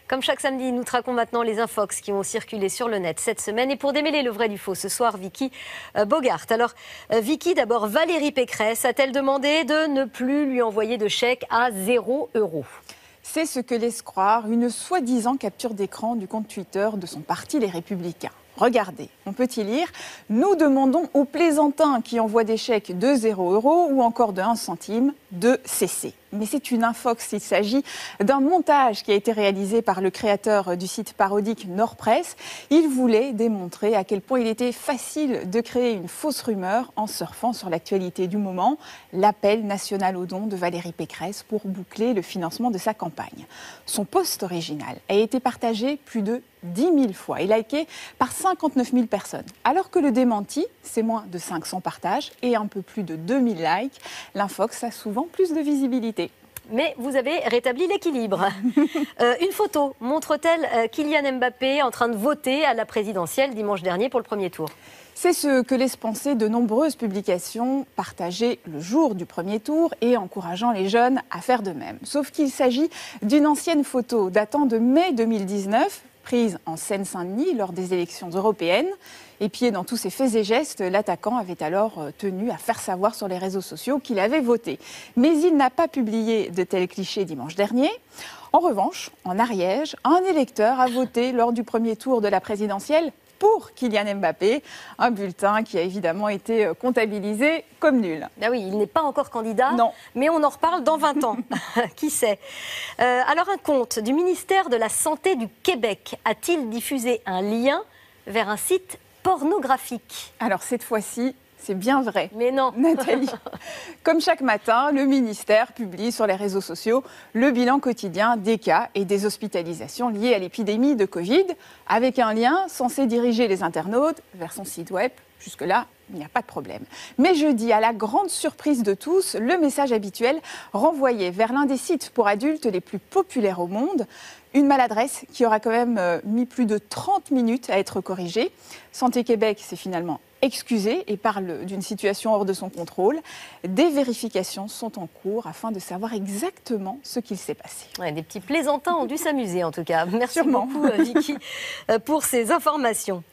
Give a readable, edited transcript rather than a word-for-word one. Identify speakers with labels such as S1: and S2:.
S1: Comme chaque samedi, nous traquons maintenant les infox qui ont circulé sur le net cette semaine. Et pour démêler le vrai du faux, ce soir, Vicky Bogart. Alors, Vicky, d'abord, Valérie Pécresse a-t-elle demandé de ne plus lui envoyer de chèque à 0 €?
S2: C'est ce que laisse croire une soi-disant capture d'écran du compte Twitter de son parti Les Républicains. Regardez, on peut y lire « Nous demandons aux plaisantins qui envoient des chèques de 0 € ou encore de 1 centime de cesser ». Mais c'est une infox, il s'agit d'un montage qui a été réalisé par le créateur du site parodique Nordpresse. Il voulait démontrer à quel point il était facile de créer une fausse rumeur en surfant sur l'actualité du moment, l'appel national aux dons de Valérie Pécresse pour boucler le financement de sa campagne. Son post original a été partagé plus de 10 000 fois et liké par 59 000 personnes. Alors que le démenti, c'est moins de 500 partages et un peu plus de 2 000 likes, l'infox a souvent plus de visibilité.
S1: Mais vous avez rétabli l'équilibre. Une photo montre-t-elle Kylian Mbappé en train de voter à la présidentielle dimanche dernier pour le premier tour?
S2: C'est ce que laissent penser de nombreuses publications partagées le jour du premier tour et encourageant les jeunes à faire de même. Sauf qu'il s'agit d'une ancienne photo datant de mai 2019, prise en Seine-Saint-Denis lors des élections européennes. Épié dans tous ses faits et gestes, l'attaquant avait alors tenu à faire savoir sur les réseaux sociaux qu'il avait voté. Mais il n'a pas publié de tels clichés dimanche dernier. En revanche, en Ariège, un électeur a voté lors du premier tour de la présidentielle pour Kylian Mbappé, un bulletin qui a évidemment été comptabilisé comme nul.
S1: Ah oui, il n'est pas encore candidat,
S2: non.
S1: Mais on en reparle dans 20 ans. Qui sait? Alors un compte du ministère de la Santé du Québec a-t-il diffusé un lien vers un site pornographique?
S2: Alors cette fois-ci, c'est bien vrai.
S1: Mais non.
S2: Nathalie. Comme chaque matin, le ministère publie sur les réseaux sociaux le bilan quotidien des cas et des hospitalisations liées à l'épidémie de Covid, avec un lien censé diriger les internautes vers son site web. Jusque-là, il n'y a pas de problème. Mais jeudi, à la grande surprise de tous, le message habituel renvoyait vers l'un des sites pour adultes les plus populaires au monde. Une maladresse qui aura quand même mis plus de 30 minutes à être corrigée. Santé Québec s'est finalement excusé et parle d'une situation hors de son contrôle. Des vérifications sont en cours afin de savoir exactement ce qu'il s'est passé.
S1: Ouais, des petits plaisantins ont dû s'amuser en tout cas. Merci beaucoup Vicky pour ces informations.